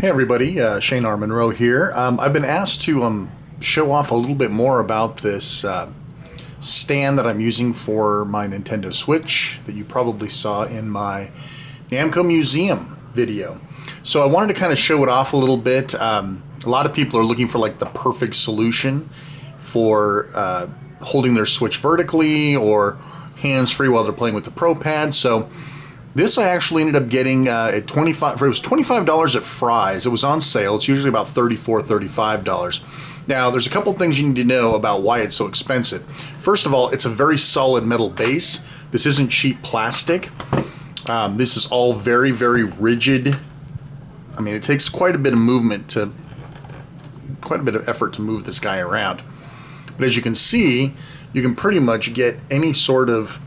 Hey everybody, Shane R. Monroe here. I've been asked to show off a little bit more about this stand that I'm using for my Nintendo Switch that you probably saw in my Namco Museum video. So I wanted to kind of show it off a little bit. A lot of people are looking for like the perfect solution for holding their Switch vertically or hands-free while they're playing with the Pro Pad. So this I actually ended up getting at $25. It was $25 at Fry's. It was on sale. It's usually about $34, $35. Now, there's a couple things you need to know about why it's so expensive. First of all, it's a very solid metal base. This isn't cheap plastic. This is all very, very rigid. I mean, it takes quite a bit of effort to move this guy around. But as you can see, you can pretty much get any sort of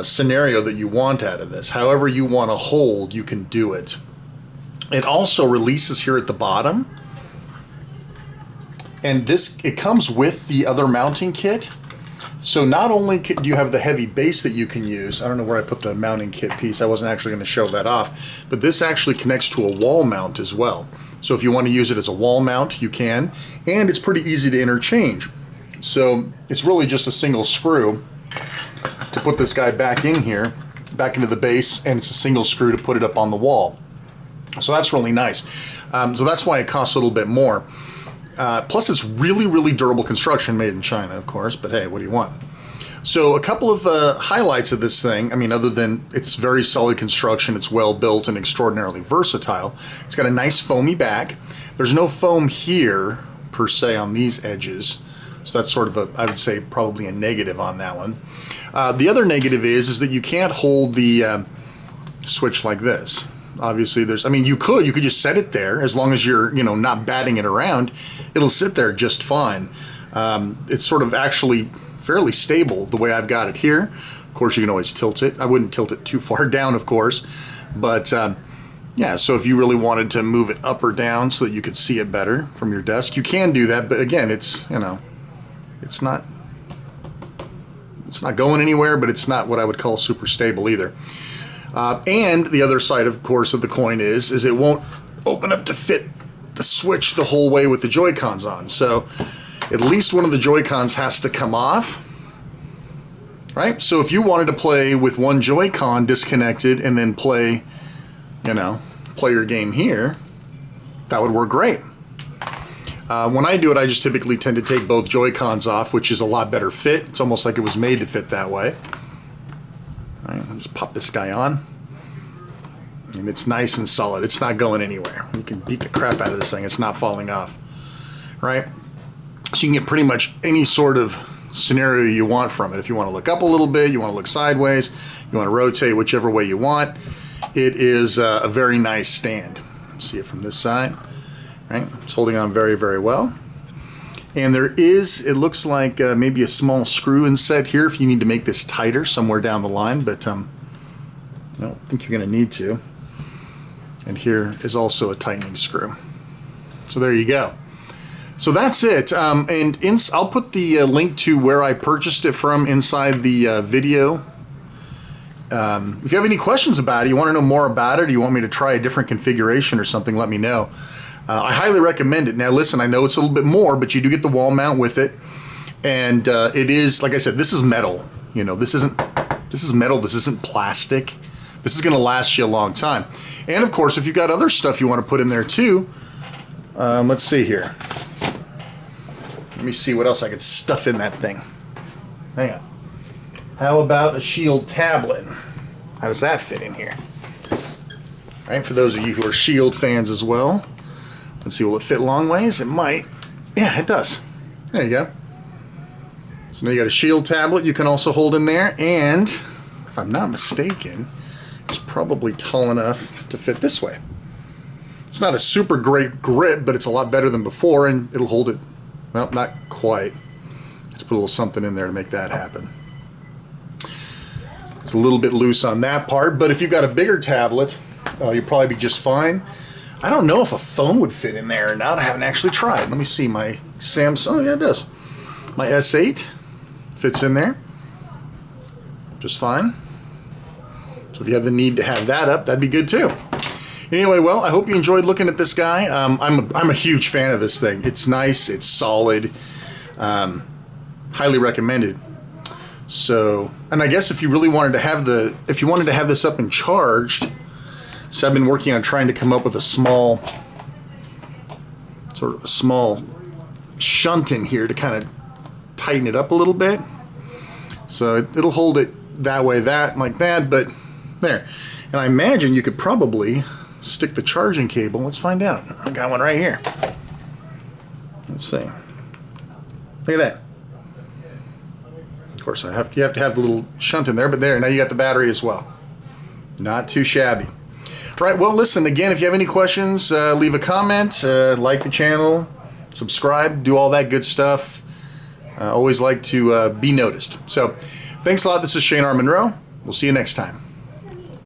scenario that you want out of this. However you want to hold, you can do it. It also releases here at the bottom, and it comes with the other mounting kit. So not only do you have the heavy base that you can use, I don't know where I put the mounting kit piece, I wasn't actually going to show that off, but this actually connects to a wall mount as well. So if you want to use it as a wall mount, you can, and it's pretty easy to interchange. So it's really just a single screw to put this guy back in here, back into the base, and it's a single screw to put it up on the wall. So that's really nice. So that's why it costs a little bit more. Plus it's really, really durable construction, made in China, of course, but hey, what do you want? So a couple of highlights of this thing, I mean, other than it's very solid construction, it's well built and extraordinarily versatile. It's got a nice foamy back. There's no foam here, per se, on these edges. So that's sort of I would say probably a negative on that one. The other negative is that you can't hold the Switch like this. Obviously, you could just set it there as long as you're, not batting it around. It'll sit there just fine. It's sort of actually fairly stable the way I've got it here. Of course, you can always tilt it. I wouldn't tilt it too far down, of course, but yeah, so if you really wanted to move it up or down so that you could see it better from your desk, you can do that. But again, it's not going anywhere, but it's not what I would call super stable either. And the other side, of course, of the coin is it won't open up to fit the Switch the whole way with the Joy-Cons on. So at least one of the Joy-Cons has to come off, right? So if you wanted to play with one Joy-Con disconnected and then play your game here, that would work great. When I do it, I just typically tend to take both Joy-Cons off, which is a lot better fit. It's almost like it was made to fit that way. All right, I'll just pop this guy on. And it's nice and solid. It's not going anywhere. You can beat the crap out of this thing. It's not falling off. Right? So you can get pretty much any sort of scenario you want from it. If you want to look up a little bit, you want to look sideways, you want to rotate whichever way you want. It is a very nice stand. See it from this side. Right? It's holding on very, very well. And there is, it looks like maybe a small screw inset here if you need to make this tighter somewhere down the line, but I don't think you're going to need to. And here is also a tightening screw. So there you go. So that's it. I'll put the link to where I purchased it from inside the video. If you have any questions about it, you want to know more about it, or you want me to try a different configuration or something, let me know. I highly recommend it. Now listen, I know it's a little bit more, but you do get the wall mount with it. And it is, like I said, this is metal. This is metal, this isn't plastic. This is gonna last you a long time. And of course, if you've got other stuff you want to put in there too, let's see here. Let me see what else I could stuff in that thing. Hang on. How about a Shield tablet? How does that fit in here? All right, for those of you who are Shield fans as well. Let's see, will it fit long ways? It might. Yeah, it does. There you go. So now you got a Shield tablet you can also hold in there, and if I'm not mistaken, it's probably tall enough to fit this way. It's not a super great grip, but it's a lot better than before, and it'll hold it, well, not quite. Just put a little something in there to make that happen. It's a little bit loose on that part, but if you've got a bigger tablet, you'll probably be just fine. I don't know if a phone would fit in there or not. I haven't actually tried. Let me see my Samsung. Oh, yeah, it does. My S8 fits in there just fine. So if you have the need to have that up, that'd be good too. Anyway, well, I hope you enjoyed looking at this guy. I'm a huge fan of this thing. It's nice. It's solid. Highly recommended. So, and I guess if you really wanted to have this up and charged, so I've been working on trying to come up with a small shunt in here to kind of tighten it up a little bit. So it'll hold it that way, like that, but there. And I imagine you could probably stick the charging cable. Let's find out. I got one right here. Let's see. Look at that. Of course, you have to have the little shunt in there, but there, now you got the battery as well. Not too shabby. All right, well, listen, again, if you have any questions, leave a comment, like the channel, subscribe, do all that good stuff. Always like to be noticed. So, thanks a lot. This is Shane R. Monroe. We'll see you next time.